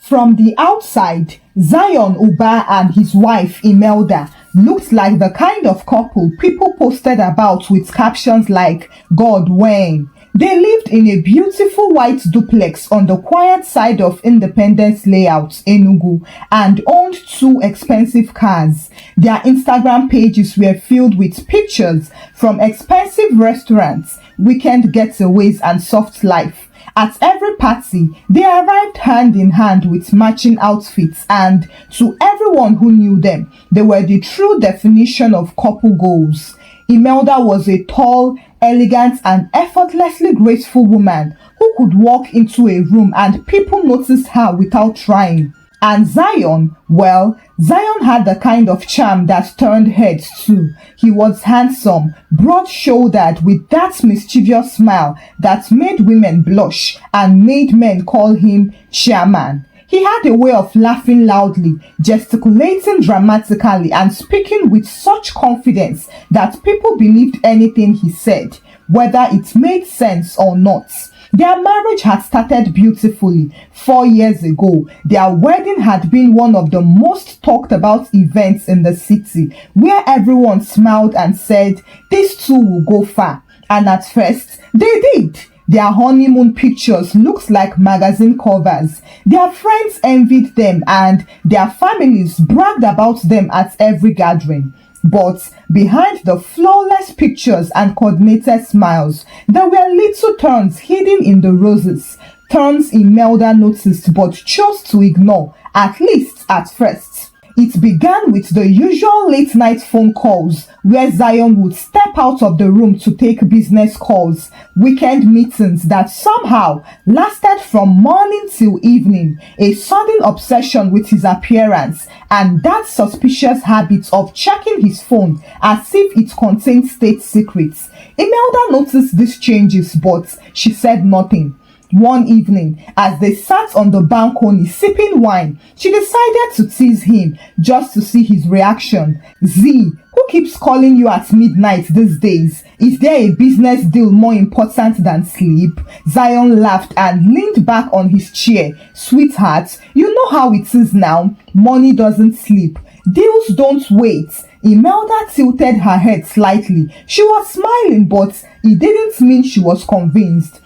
From the outside, Zion Uba and his wife Imelda looked like the kind of couple people posted about with captions like "God when." They lived in a beautiful white duplex on the quiet side of Independence Layout, Enugu, and owned 2 expensive cars. Their Instagram pages were filled with pictures from expensive restaurants, weekend getaways, and soft life. At every party, they arrived hand in hand with matching outfits, and to everyone who knew them, they were the true definition of couple goals. Imelda was a tall, elegant, and effortlessly graceful woman who could walk into a room and people noticed her without trying. And Zion, well, Zion had the kind of charm that turned heads too. He was handsome, broad-shouldered, with that mischievous smile that made women blush and made men call him Chairman. He had a way of laughing loudly, gesticulating dramatically, and speaking with such confidence that people believed anything he said, whether it made sense or not. Their marriage had started beautifully 4 years ago. Their wedding had been one of the most talked about events in the city, where everyone smiled and said, "These two will go far." And at first, they did. Their honeymoon pictures looked like magazine covers. Their friends envied them and their families bragged about them at every gathering. But behind the flawless pictures and coordinated smiles, there were little thorns hidden in the roses. Thorns Imelda noticed but chose to ignore, at least at first. It began with the usual late-night phone calls where Zion would step out of the room to take business calls, weekend meetings that somehow lasted from morning till evening, a sudden obsession with his appearance, and that suspicious habit of checking his phone as if it contained state secrets. Imelda noticed these changes, but she said nothing. One evening, as they sat on the balcony sipping wine, she decided to tease him just to see his reaction. "Z, who keeps calling you at midnight these days? Is there a business deal more important than sleep?" Zion laughed and leaned back on his chair. "Sweetheart, you know how it is now. Money doesn't sleep. Deals don't wait." Imelda tilted her head slightly. She was smiling, but it didn't mean she was convinced.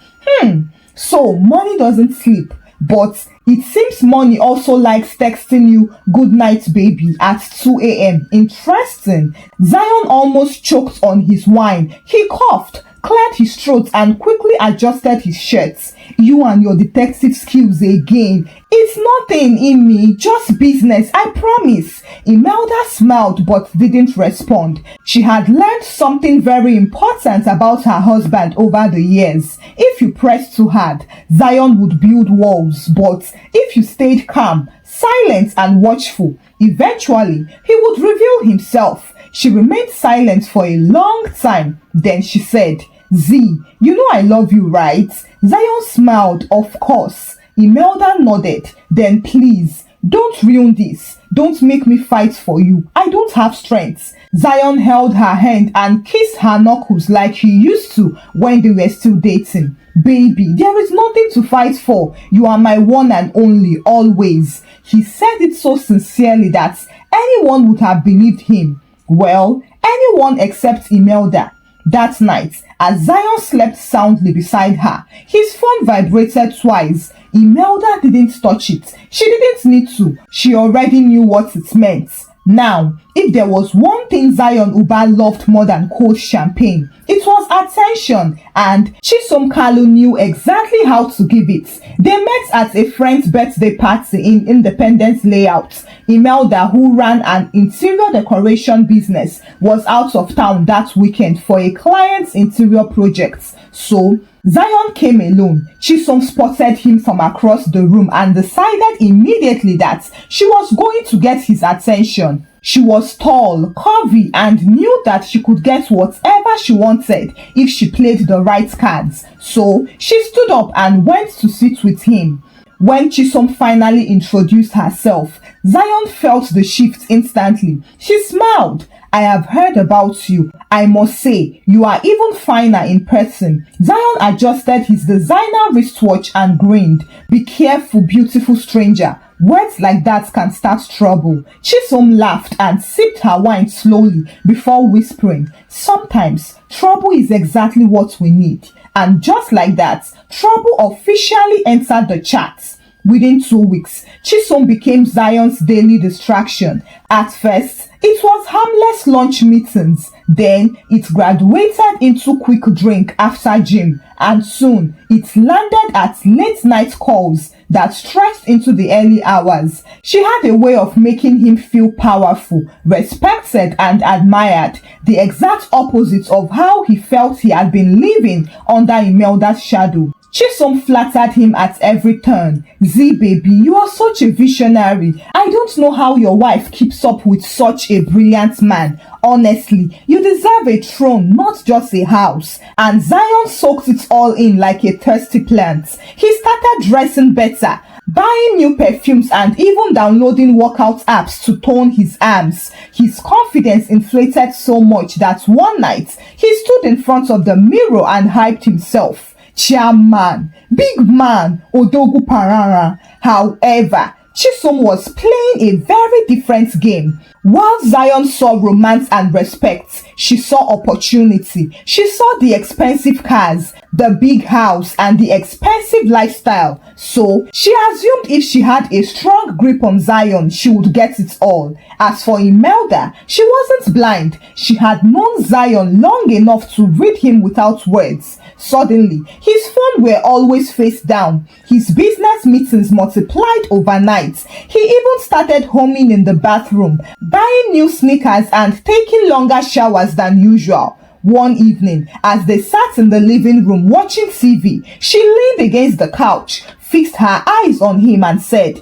So money doesn't sleep, but it seems money also likes texting you "good night baby" at 2 a.m. Interesting. Zion almost choked on his wine. He coughed, cleared his throat, and quickly adjusted his shirt. "You and your detective skills again." "It's nothing in me, just business, I promise." Imelda smiled but didn't respond. She had learned something very important about her husband over the years. If you pressed too hard, Zion would build walls, but if you stayed calm, silent, and watchful, eventually he would reveal himself. She remained silent for a long time. Then she said, "Z, you know I love you, right?" Zion smiled. "Of course." Imelda nodded. "Then please, don't ruin this. Don't make me fight for you. I don't have strength." Zion held her hand and kissed her knuckles like he used to when they were still dating. "Baby, there is nothing to fight for. You are my one and only, always." He said it so sincerely that anyone would have believed him. Well, anyone except Imelda. That night, as Zion slept soundly beside her, his phone vibrated twice. Imelda didn't touch it. She didn't need to. She already knew what it meant. Now, if there was one thing Zion Uba loved more than cold champagne, it was attention, and Chisom knew exactly how to give it. They met at a friend's birthday party in Independence Layout. Imelda, who ran an interior decoration business, was out of town that weekend for a client's interior project. So, Zion came alone. Chisom spotted him from across the room and decided immediately that she was going to get his attention. She was tall, curvy, and knew that she could get whatever she wanted if she played the right cards. So, she stood up and went to sit with him. When Chisom finally introduced herself, Zion felt the shift instantly. She smiled. "I have heard about you. I must say, you are even finer in person." Zion adjusted his designer wristwatch and grinned. "Be careful, beautiful stranger. Words like that can start trouble. Chisom laughed and sipped her wine slowly before whispering, sometimes trouble is exactly what we need. And just like that, trouble officially entered the chat. Within 2 weeks, Chisom became Zion's daily distraction. At first, it was harmless lunch meetings. Then it graduated into quick drink after gym, and soon it landed at late night calls that stretched into the early hours. She had a way of making him feel powerful, respected, and admired, the exact opposite of how he felt he had been living under Imelda's shadow. Chisom flattered him at every turn. Z baby, you are such a visionary. I don't know how your wife keeps up with such a brilliant man. Honestly, you deserve a throne, not just a house. And Zion soaked it all in like a thirsty plant. He started dressing better, buying new perfumes, and even downloading workout apps to tone his arms. His confidence inflated so much that one night, he stood in front of the mirror and hyped himself. Chairman, big man, Odogu Parara. However, Chisom was playing a very different game. While Zion saw romance and respect, she saw opportunity. She saw the expensive cars, the big house, and the expensive lifestyle. So, she assumed if she had a strong grip on Zion, she would get it all. As for Imelda, she wasn't blind. She had known Zion long enough to read him without words. Suddenly, his phone were always face down. His business meetings multiplied overnight. He even started humming in the bathroom, buying new sneakers and taking longer showers than usual. One evening, as they sat in the living room watching TV, she leaned against the couch, fixed her eyes on him and said,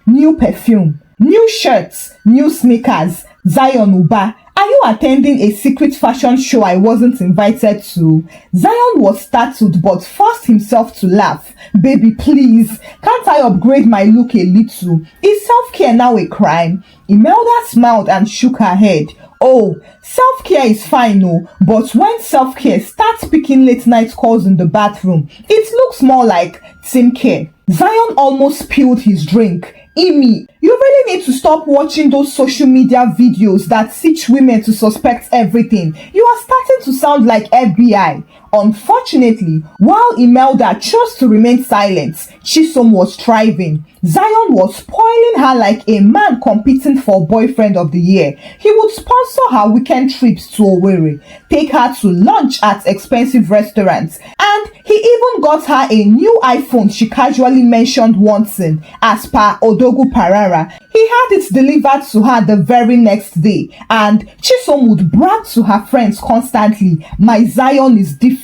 new perfume, new shirts, new sneakers, Zion Uba. Are you attending a secret fashion show I wasn't invited to? Zion was startled but forced himself to laugh. Baby, please, can't I upgrade my look a little? Is self-care now a crime? Imelda smiled and shook her head. Oh, self-care is fine, no, but when self-care starts picking late night calls in the bathroom, it looks more like team care. Zion almost spilled his drink. Amy, you really need to stop watching those social media videos that teach women to suspect everything. You are starting to sound like FBI. Unfortunately, while Imelda chose to remain silent, Chisom was thriving. Zion was spoiling her like a man competing for boyfriend of the year. He would sponsor her weekend trips to Owerri, take her to lunch at expensive restaurants, and he even got her a new iPhone she casually mentioned wanting. As per Odogu Parara, he had it delivered to her the very next day, and Chisom would brag to her friends constantly, my Zion is different.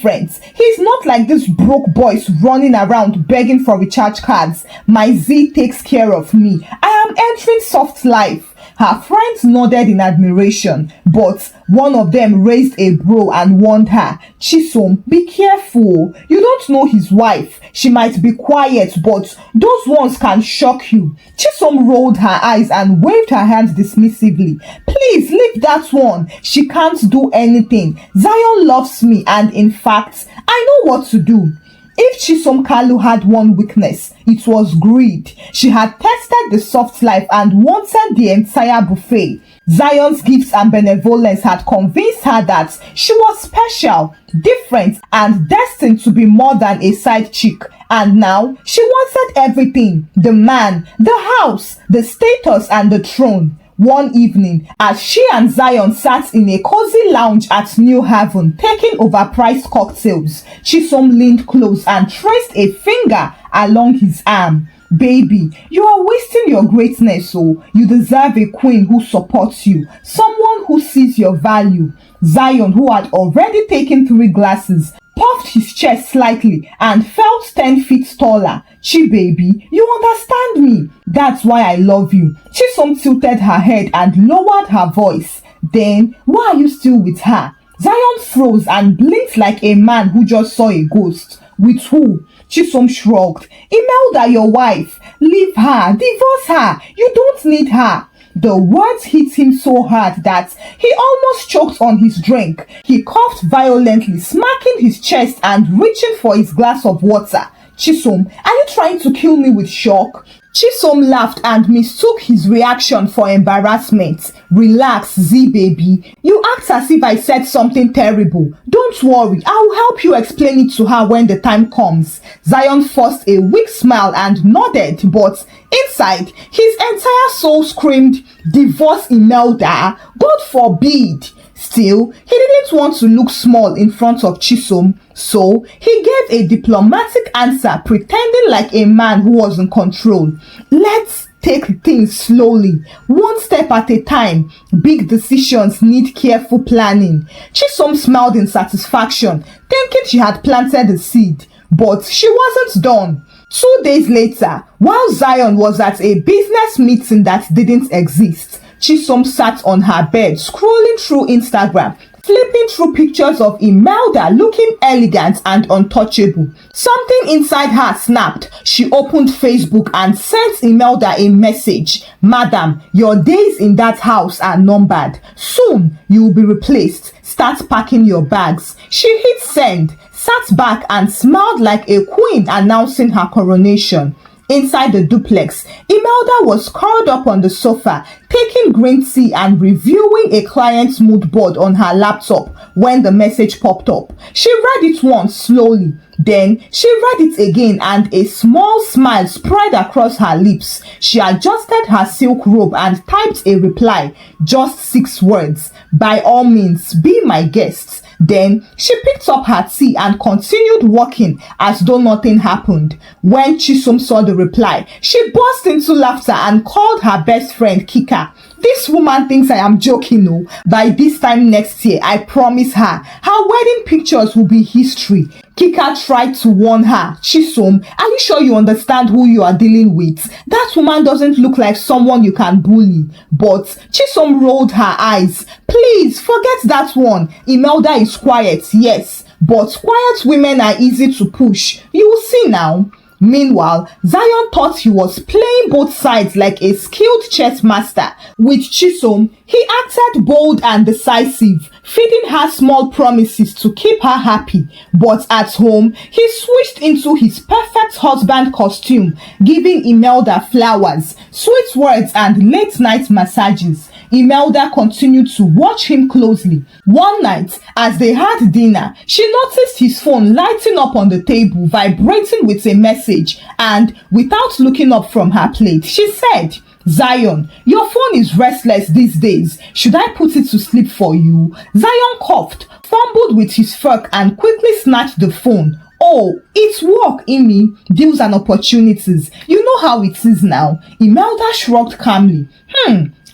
He's not like these broke boys running around begging for recharge cards. My Z takes care of me. I am entering soft life. Her friends nodded in admiration, but one of them raised a brow and warned her, Chisom, be careful. You don't know his wife. She might be quiet, but those ones can shock you. Chisom rolled her eyes and waved her hand dismissively. Please leave that one. She can't do anything. Zion loves me, and in fact, I know what to do. If Chisom Kalu had one weakness, it was greed. She had tested the soft life and wanted the entire buffet. Zion's gifts and benevolence had convinced her that she was special, different, and destined to be more than a side chick. And now, she wanted everything: the man, the house, the status, and the throne. One evening, as she and Zion sat in a cozy lounge at New Haven taking overpriced cocktails, Chisom leaned close and traced a finger along his arm. Baby, you are wasting your greatness, so you deserve a queen who supports you, someone who sees your value. Zion, who had already taken 3 glasses, puffed his chest slightly and felt 10 feet taller. Chi baby, you understand me. That's why I love you. Chisom tilted her head and lowered her voice. Then, why are you still with her? Zion froze and blinked like a man who just saw a ghost. With who? Chisom shrugged. Imelda, your wife. Leave her. Divorce her. You don't need her. The words hit him so hard that he almost choked on his drink. He coughed violently, smacking his chest and reaching for his glass of water. Chisom, are you trying to kill me with shock? Chisom laughed and mistook his reaction for embarrassment. Relax, Z baby. You act as if I said something terrible. Don't worry, I'll help you explain it to her when the time comes. Zion forced a weak smile and nodded, but inside, his entire soul screamed, divorce Imelda, God forbid. Still, he didn't want to look small in front of Chisom, so he gave a diplomatic answer, pretending like a man who was in control. Let's take things slowly, one step at a time. Big decisions need careful planning. Chisom smiled in satisfaction, thinking she had planted the seed, but she wasn't done. 2 days later, while Zion was at a business meeting that didn't exist, Chisom sat on her bed scrolling through Instagram, flipping through pictures of Imelda looking elegant and untouchable. Something inside her snapped. She opened Facebook and sent Imelda a message. Madam, your days in that house are numbered. Soon you will be replaced. Start packing your bags. She hit send, sat back and smiled like a queen announcing her coronation. Inside the duplex, Imelda was curled up on the sofa, taking green tea and reviewing a client's mood board on her laptop when the message popped up. She read it once slowly, then she read it again and a small smile spread across her lips. She adjusted her silk robe and typed a reply, just 6 words, by all means, be my guest. Then she picked up her tea and continued walking as though nothing happened. When Chisom saw the reply, she burst into laughter and called her best friend Kika. This woman thinks I am joking, no. By this time next year, I promise her wedding pictures will be history. Kika tried to warn her. Chisom, are you sure you understand who you are dealing with? That woman doesn't look like someone you can bully. But Chisom rolled her eyes. Please, forget that one. Imelda is quiet, yes. But quiet women are easy to push. You will see now. Meanwhile, Zion thought he was playing both sides like a skilled chess master. With Chisom, he acted bold and decisive, feeding her small promises to keep her happy. But at home, he switched into his perfect husband costume, giving Imelda flowers, sweet words and late-night massages. Imelda continued to watch him closely. One night, as they had dinner, she noticed his phone lighting up on the table, vibrating with a message, and without looking up from her plate, she said, Zion, your phone is restless these days. Should I put it to sleep for you? Zion coughed, fumbled with his fork and quickly snatched the phone. Oh, it's work, Amy. Deals and opportunities. You know how it is now. Imelda shrugged calmly.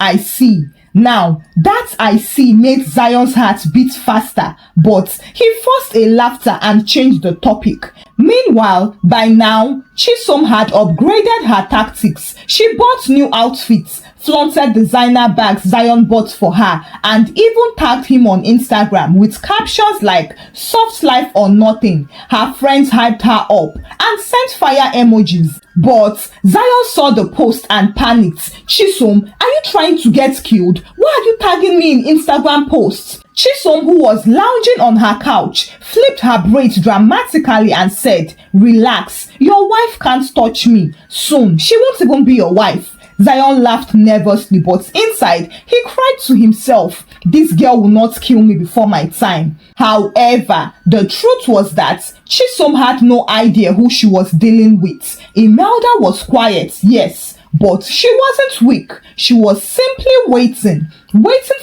I see. Now, that I see made Zion's heart beat faster, but he forced a laughter and changed the topic. Meanwhile, by now, Chisom had upgraded her tactics. She bought new outfits, flaunted designer bags Zion bought for her, and even tagged him on Instagram with captions like soft life or nothing. Her friends hyped her up and sent fire emojis. But Zion saw the post and panicked. Chisom, are you trying to get killed? Why are you tagging me in Instagram posts? Chisom, who was lounging on her couch, flipped her braids dramatically and said, relax, your wife can't touch me. Soon, she won't even be your wife. Zion laughed nervously, but inside, he cried to himself, this girl will not kill me before my time. However, the truth was that Chisom had no idea who she was dealing with. Imelda was quiet, yes, but she wasn't weak. She was simply waiting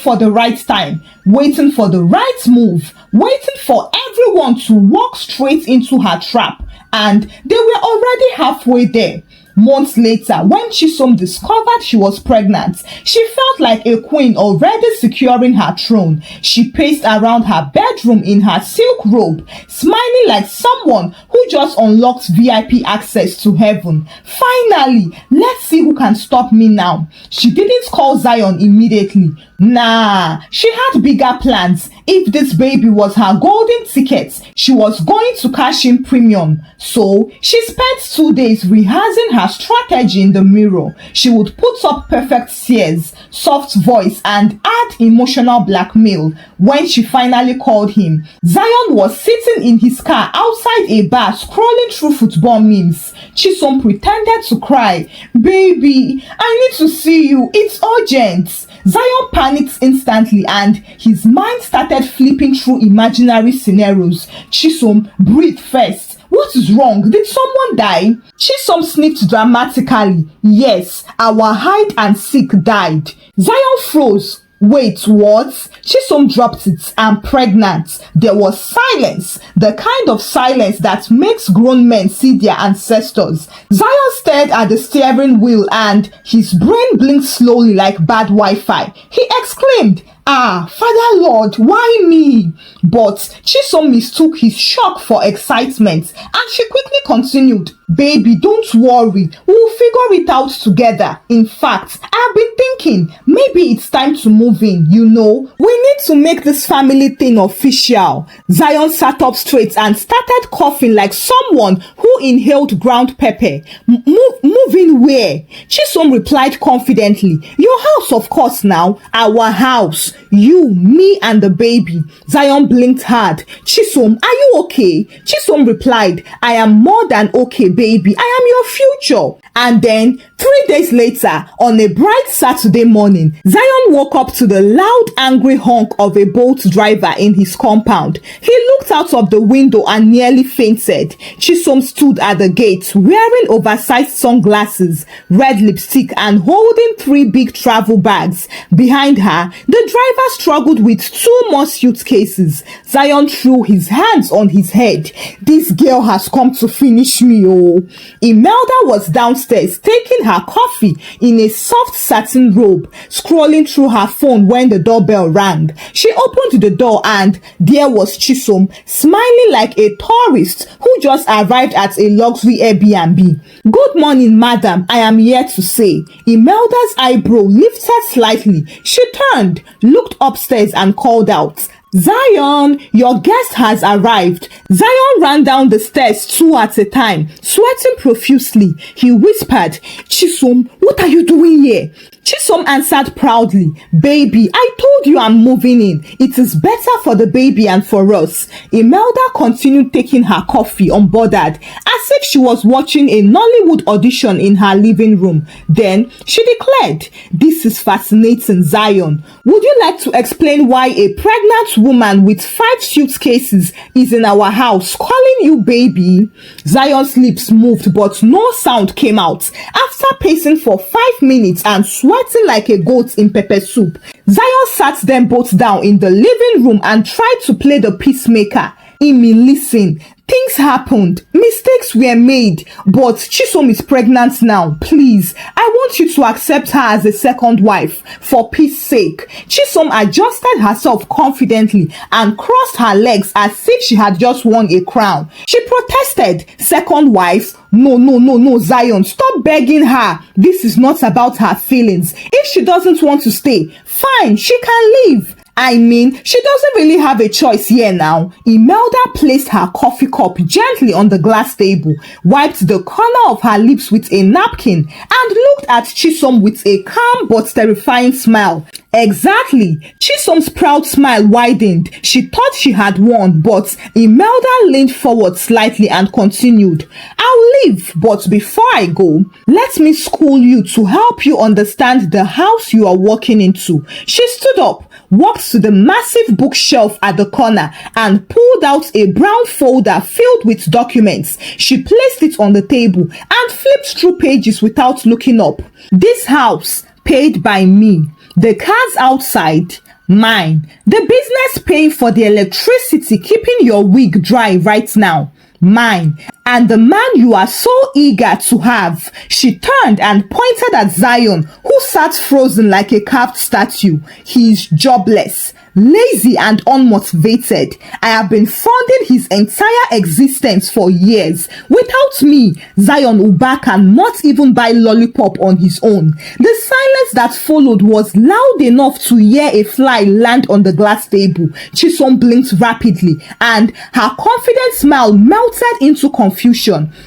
for the right time, waiting for the right move, waiting for everyone to walk straight into her trap. And they were already halfway there. Months later, when Chisom discovered she was pregnant, she felt like a queen already securing her throne. She paced around her bedroom in her silk robe, smiling like someone who just unlocked VIP access to heaven. Finally, let's see who can stop me now. She didn't call Zion immediately. Nah, she had bigger plans. If this baby was her golden ticket, she was going to cash in premium. So, she spent 2 days rehearsing her strategy in the mirror. She would put up perfect tears, soft voice, and add emotional blackmail. When she finally called him, Zion was sitting in his car outside a bar scrolling through football memes. Chisom pretended to cry. Baby, I need to see you. It's urgent. Zion panicked instantly and his mind started flipping through imaginary scenarios. Chisom, breathe first. What is wrong? Did someone die? Chisom sniffed dramatically. Yes, our hide and seek died. Zion froze. Wait, what? Chisom dropped it. I'm pregnant. There was silence, the kind of silence that makes grown men see their ancestors. Zion stared at the steering wheel and his brain blinked slowly like bad Wi-Fi. He exclaimed, "Ah, Father Lord, why me?" But Chisom mistook his shock for excitement and she quickly continued, "Baby, don't worry. We'll figure it out together. In fact, I've been thinking maybe it's time to move in, you know. We need to make this family thing official." Zion sat up straight and started coughing like someone who inhaled ground pepper. Move in where?" Chisom replied confidently, "Your house, of course now. Our house. You, me and the baby." Zion blinked hard. "Chisom, are you okay?" Chisom replied, "I am more than okay, baby. I am your future." And then 3 days later, on a bright Saturday morning, Zion woke up to the loud, angry honk of a boat driver in his compound. He looked out of the window and nearly fainted. Chisom stood at the gate, wearing oversized sunglasses, red lipstick, and holding 3 big travel bags. Behind her, the driver struggled with 2 more suitcases. Zion threw his hands on his head. "This girl has come to finish me, oh." Imelda was downstairs taking her coffee in a soft satin robe, scrolling through her phone when the doorbell rang. She opened the door and there was Chisom, smiling like a tourist who just arrived at a luxury Airbnb. "Good morning, madam, I am here to say." Imelda's eyebrow lifted slightly. She turned, looked upstairs and called out, "Zion, your guest has arrived." Zion ran down the stairs 2 at a time, sweating profusely. He whispered, "Chisom, what are you doing here?" Chisom answered proudly, "Baby, I told you I'm moving in. It is better for the baby and for us." Imelda continued taking her coffee unbothered, as if she was watching a Nollywood audition in her living room. Then she declared, "This is fascinating, Zion. Would you like to explain why a pregnant woman with 5 suitcases is in our house calling you baby?" Zion's lips moved but no sound came out. After pacing for 5 minutes and sweating like a goat in pepper soup, Zion sat them both down in the living room and tried to play the peacemaker. "Imi, listen. Things happened. Mistakes were made. But Chisom is pregnant now. Please, I want you to accept her as a second wife. For peace sake." Chisom adjusted herself confidently and crossed her legs as if she had just won a crown. She protested, "Second wife? No, Zion. Stop begging her. This is not about her feelings. If she doesn't want to stay, fine, she can leave. I mean, she doesn't really have a choice here now." Imelda placed her coffee cup gently on the glass table, wiped the corner of her lips with a napkin, and looked at Chisom with a calm but terrifying smile. Exactly. Chisom's proud smile widened. She thought she had won, but Imelda leaned forward slightly and continued, "I'll leave, but before I go, let me school you to help you understand the house you are walking into." She stood up, walked to the massive bookshelf at the corner and pulled out a brown folder filled with documents. She placed it on the table and flipped through pages without looking up. "This house, paid by me. The cars outside, mine. The business paying for the electricity keeping your wig dry right now, mine. And the man you are so eager to have." She turned and pointed at Zion, who sat frozen like a carved statue. "He is jobless, lazy and unmotivated. I have been funding his entire existence for years. Without me, Zion Uba cannot even buy lollipop on his own." The silence that followed was loud enough to hear a fly land on the glass table. Chisom blinked rapidly and her confident smile melted into confusion.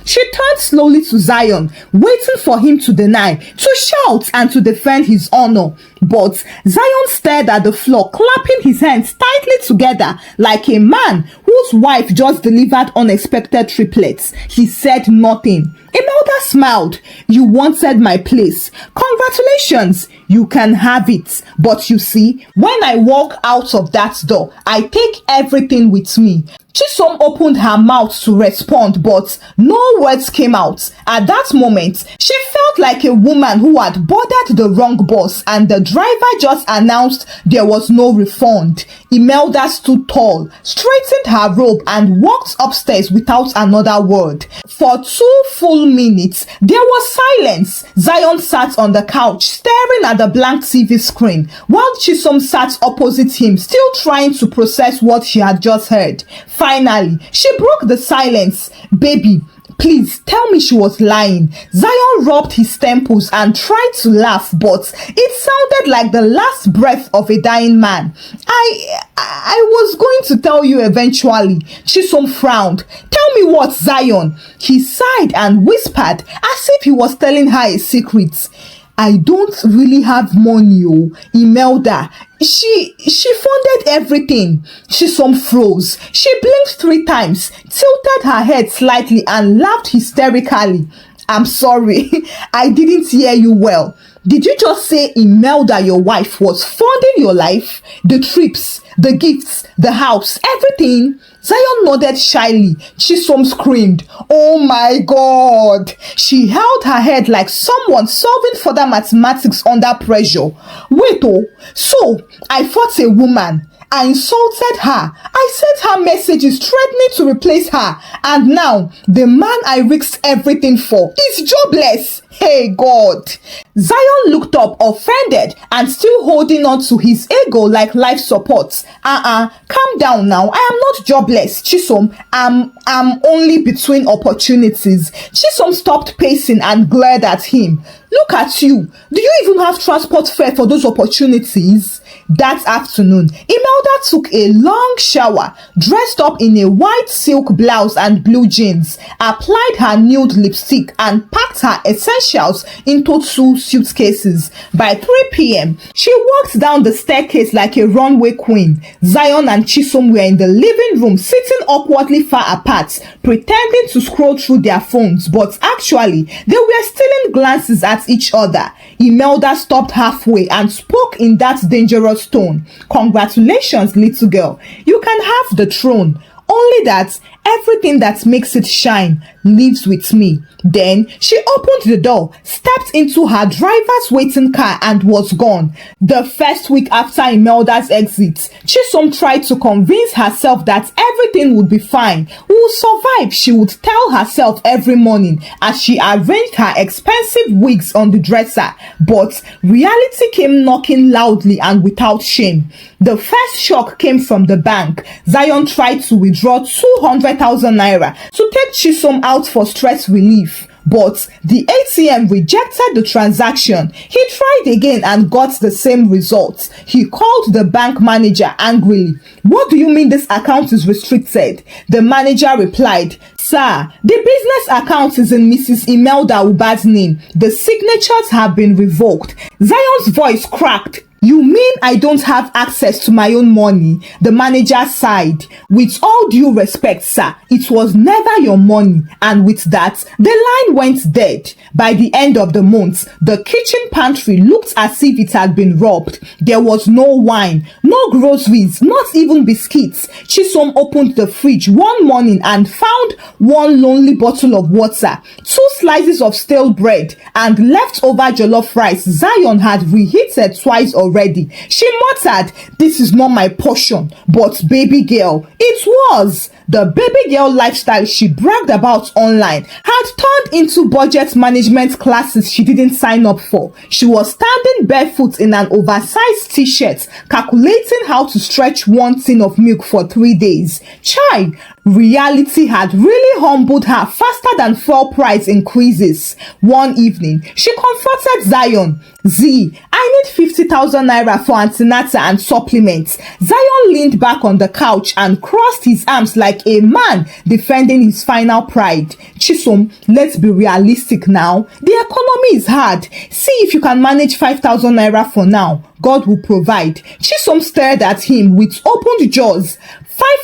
She turned slowly to Zion, waiting for him to deny, to shout and to defend his honor. But Zion stared at the floor, clapping his hands tightly together like a man whose wife just delivered unexpected triplets. He said nothing. Imelda smiled. You wanted my place. Congratulations, you can have it. But you see, when I walk out of that door, I take everything with me. Chisom opened her mouth to respond, but no words came out. At that moment, she felt like a woman who had boarded the wrong bus and the driver just announced there was no refund. Imelda stood tall, straightened her robe and walked upstairs without another word. For 2 full minutes, there was silence. Zion sat on the couch, staring at the blank TV screen, while Chisom sat opposite him, still trying to process what she had just heard. Finally, she broke the silence. Baby, please tell me she was lying. Zion rubbed his temples and tried to laugh, but it sounded like the last breath of a dying man. I was going to tell you eventually. Chisom frowned. Tell me what, Zion? He sighed and whispered as if he was telling her a secret. I don't really have money, oh, Imelda. She funded everything. Chisom froze. She blinked 3 times, tilted her head slightly and laughed hysterically. I'm sorry, I didn't hear you well. Did you just say Imelda, your wife, was funding your life? The trips, the gifts, the house, everything? Zion nodded shyly. Chisom screamed, oh my God. She held her head like someone solving further mathematics under pressure. Wait, oh, so I fought a woman. I insulted her. I sent her messages threatening to replace her. And now, the man I risked everything for is jobless. Hey God. Zion looked up offended and still holding on to his ego like life support. Calm down now. I am not jobless, Chisom. I'm only between opportunities. Chisom stopped pacing and glared at him. Look at you. Do you even have transport fare for those opportunities? That afternoon, Imelda took a long shower, dressed up in a white silk blouse and blue jeans, applied her nude lipstick and packed her essentials into 2 suitcases. By 3 p.m., she walked down the staircase like a runway queen. Zion and Chisom were in the living room, sitting awkwardly far apart, pretending to scroll through their phones, but actually, they were stealing glances at each other. Imelda stopped halfway and spoke in that dangerous tone. Congratulations, little girl. You can have the throne. Only that everything that makes it shine lives with me. Then she opened the door, stepped into her driver's waiting car and was gone. The first week after Imelda's exit, Chisom tried to convince herself that everything would be fine. We will survive, she would tell herself every morning as she arranged her expensive wigs on the dresser. But reality came knocking loudly and without shame. The first shock came from the bank. Zion tried to withdraw 200,000 naira to take Chisom out for stress relief. But the ATM rejected the transaction. He tried again and got the same results. He called the bank manager angrily. What do you mean this account is restricted? The manager replied, Sir, the business account is in Mrs. Imelda Uba's name. The signatures have been revoked. Zion's voice cracked. You mean I don't have access to my own money? The manager sighed. With all due respect, sir, it was never your money. And with that, the line went dead. By the end of the month, the kitchen pantry looked as if it had been robbed. There was no wine, no groceries, not even biscuits. Chisom opened the fridge one morning and found 1 lonely bottle of water, 2 slices of stale bread, and leftover jollof rice Zion had reheated twice already. She muttered, this is not my portion. But baby girl, it was. The baby girl lifestyle she bragged about online had turned into budget management classes she didn't sign up for. She was standing barefoot in an oversized t-shirt, calculating how to stretch 1 tin of milk for 3 days. Chai! Reality had really humbled her faster than fuel price increases. One evening, she confronted Zion. Z, I need 50,000 naira for antenatal and supplements. Zion leaned back on the couch and crossed his arms like a man defending his final pride. Chisom, let's be realistic now. The economy is hard. See if you can manage 5,000 naira for now. God will provide. Chisom stared at him with opened jaws.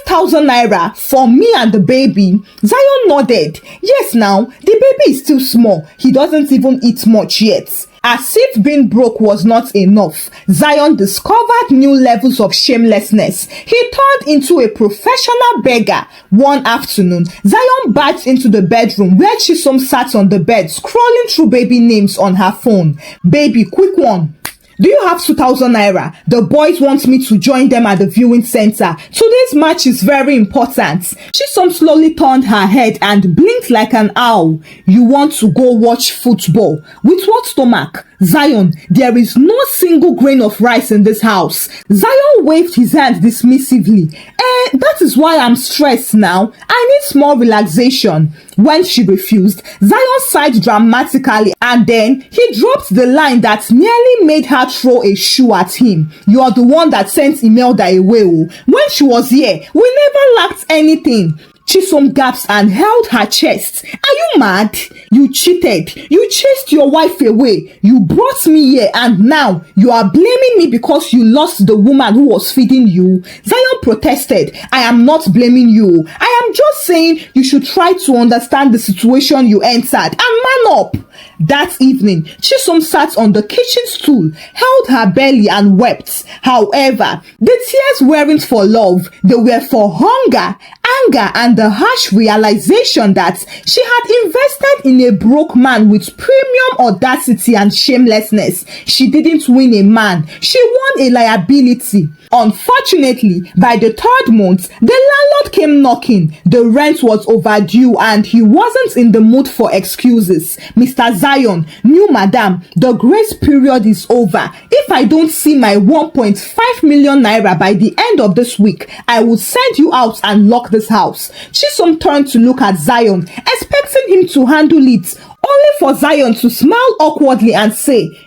5,000 naira for me and the baby? Zion nodded. Yes now, the baby is still small. He doesn't even eat much yet. As if being broke was not enough, Zion discovered new levels of shamelessness. He turned into a professional beggar. One afternoon, Zion barged into the bedroom where Chisom sat on the bed scrolling through baby names on her phone. Baby, quick one. Do you have 2,000 naira? The boys want me to join them at the viewing center. Today's match is very important. Chisom slowly turned her head and blinked like an owl. You want to go watch football? With what stomach? Zion, there is no single grain of rice in this house. Zion waved his hand dismissively. That is why I'm stressed now. I need small relaxation. When she refused, Zion sighed dramatically and then he dropped the line that nearly made her throw a shoe at him. You are the one that sent Imelda away. When she was here, we never lacked anything. Chisom gasped and held her chest. Are you mad? You cheated. You chased your wife away. You brought me here and now you are blaming me because you lost the woman who was feeding you. Zion protested. I am not blaming you. I am just saying you should try to understand the situation you entered and man up. That evening, Chisom sat on the kitchen stool, held her belly and wept. However, the tears weren't for love. They were for hunger, anger and the harsh realization that she had invested in a broke man with premium audacity and shamelessness. She didn't win a man. She won a liability. Unfortunately, by the third month, the landlord came knocking. The rent was overdue and he wasn't in the mood for excuses. Mr. Zion, new madam, the grace period is over. If I don't see my 1.5 million naira by the end of this week, I will send you out and lock this house. Chisom turned to look at Zion, expecting him to handle it, only for Zion to smile awkwardly and say,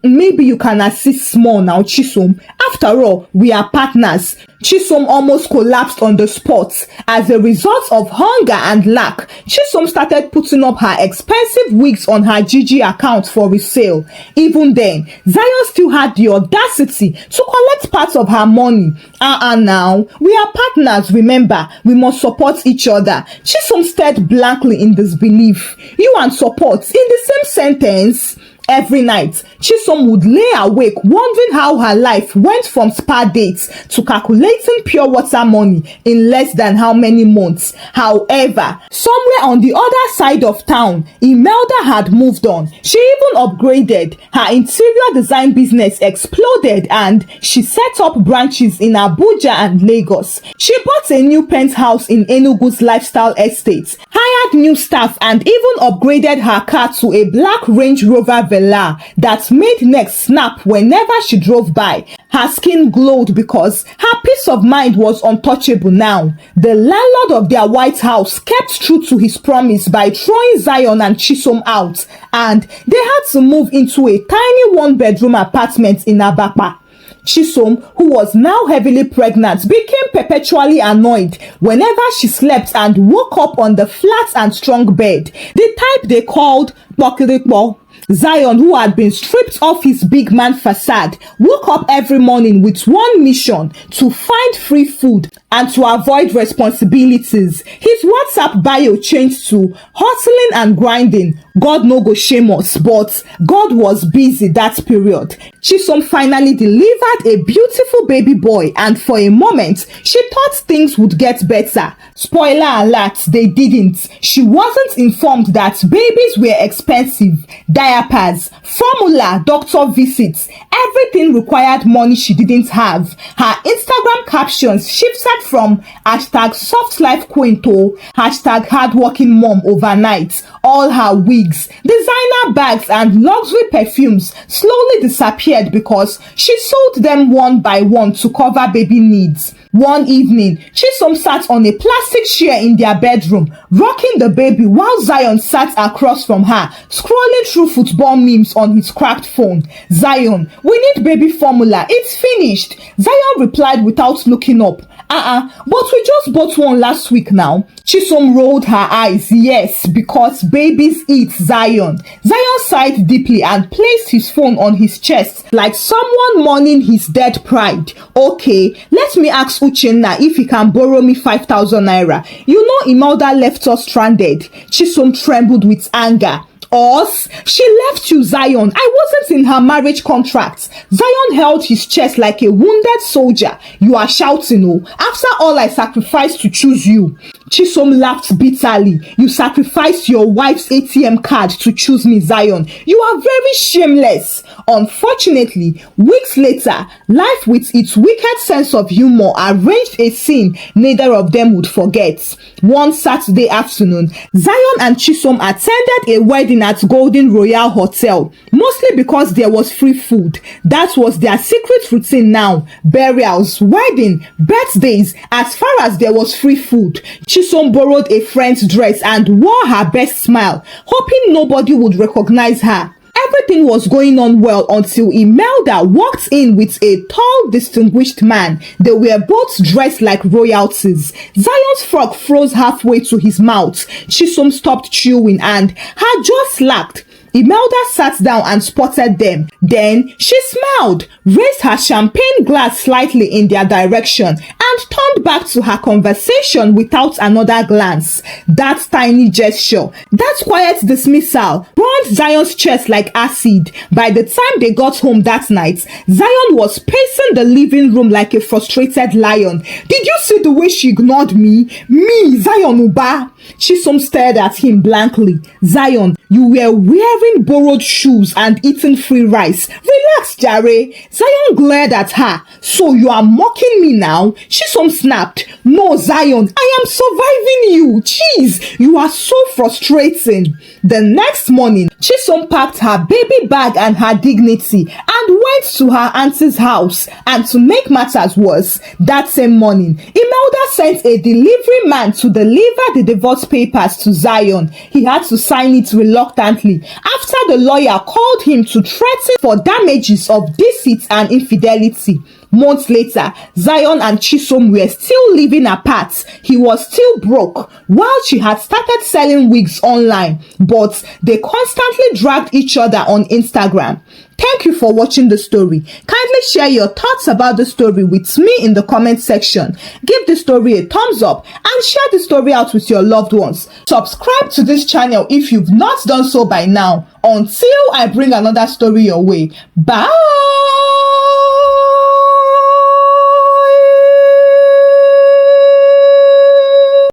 maybe you can assist small now, Chisom. After all, we are partners. Chisom almost collapsed on the spot. As a result of hunger and lack, Chisom started putting up her expensive wigs on her Gigi account for resale. Even then, Zion still had the audacity to collect part of her money. Now, we are partners, remember. We must support each other. Chisom stared blankly in disbelief. You and support in the same sentence? Every night, Chisom would lay awake wondering how her life went from spa dates to calculating pure water money in less than how many months. However, somewhere on the other side of town, Imelda had moved on. She even upgraded. Her interior design business exploded and she set up branches in Abuja and Lagos. She bought a new penthouse in Enugu's lifestyle estate, hired new staff and even upgraded her car to a black Range Rover that made necks snap whenever she drove by. Her skin glowed because her peace of mind was untouchable now. The landlord of their White House kept true to his promise by throwing Zion and Chisom out, and they had to move into a tiny one-bedroom apartment in Abapa. Chisom, who was now heavily pregnant, became perpetually annoyed whenever she slept and woke up on the flat and strong bed, the type they called Bokirikpo. Zion, who had been stripped of his big man facade, woke up every morning with one mission: to find free food and to avoid responsibilities. His WhatsApp bio changed to hustling and grinding. God no go shame us, but God was busy that period. Chisom finally delivered a beautiful baby boy, and for a moment, she thought things would get better. Spoiler alert, they didn't. She wasn't informed that babies were expensive. Diapers, formula, doctor visits, everything required money she didn't have. Her Instagram captions shifted from #softlife to #hardworking mom overnight. All her wigs, designer bags and luxury perfumes slowly disappeared because she sold them one by one to cover baby needs. One evening, Chisom sat on a plastic chair in their bedroom, rocking the baby while Zion sat across from her, scrolling through football memes on his cracked phone. Zion, we need baby formula. It's finished. Zion replied without looking up. But we just bought one last week now. Chisom rolled her eyes. Yes, because babies eat Zion. Zion sighed deeply and placed his phone on his chest like someone mourning his dead pride. Okay, let me ask Uchenna if he can borrow me 5,000 naira. You know Imelda left us stranded. Chisom trembled with anger. Us? She left you, Zion. I wasn't in her marriage contract. Zion held his chest like a wounded soldier. You are shouting, oh, after all I sacrificed to choose you. Chisom laughed bitterly. You sacrificed your wife's ATM card to choose me, Zion. You are very shameless. Unfortunately, weeks later, life with its wicked sense of humor arranged a scene neither of them would forget. One Saturday afternoon, Zion and Chisom attended a wedding at Golden Royal Hotel, mostly because there was free food. That was their secret routine now. Burials, wedding, birthdays, as far as there was free food. Chisom borrowed a friend's dress and wore her best smile, hoping nobody would recognize her. Everything was going on well until Imelda walked in with a tall, distinguished man. They were both dressed like royalties. Zion's frog froze halfway to his mouth. Chisom stopped chewing and her jaw slacked. Imelda sat down and spotted them. Then she smiled, raised her champagne glass slightly in their direction, and turned back to her conversation without another glance. That tiny gesture, that quiet dismissal, burned Zion's chest like acid. By the time they got home that night, Zion was pacing the living room like a frustrated lion. Did you see the way she ignored me? Me, Zion Uba? Chisom stared at him blankly. Zion, you were wearing borrowed shoes and eating free rice. Relax, Jare. Zion glared at her. So you are mocking me now? Chisom snapped. No, Zion, I am surviving you. Jeez, you are so frustrating. The next morning, Chisom packed her baby bag and her dignity and went to her auntie's house. And to make matters worse, that same morning, Imelda sent a delivery man to deliver the divorce papers to Zion. He had to sign it reluctantly after the lawyer called him to threaten for damages of deceit and infidelity. Months later, Zion and Chisom were still living apart. He was still broke, while she had started selling wigs online, but they constantly dragged each other on Instagram. Thank you for watching the story. Kindly share your thoughts about the story with me in the comment section. Give the story a thumbs up and share the story out with your loved ones. Subscribe to this channel if you've not done so by now. Until I bring another story your way. Bye!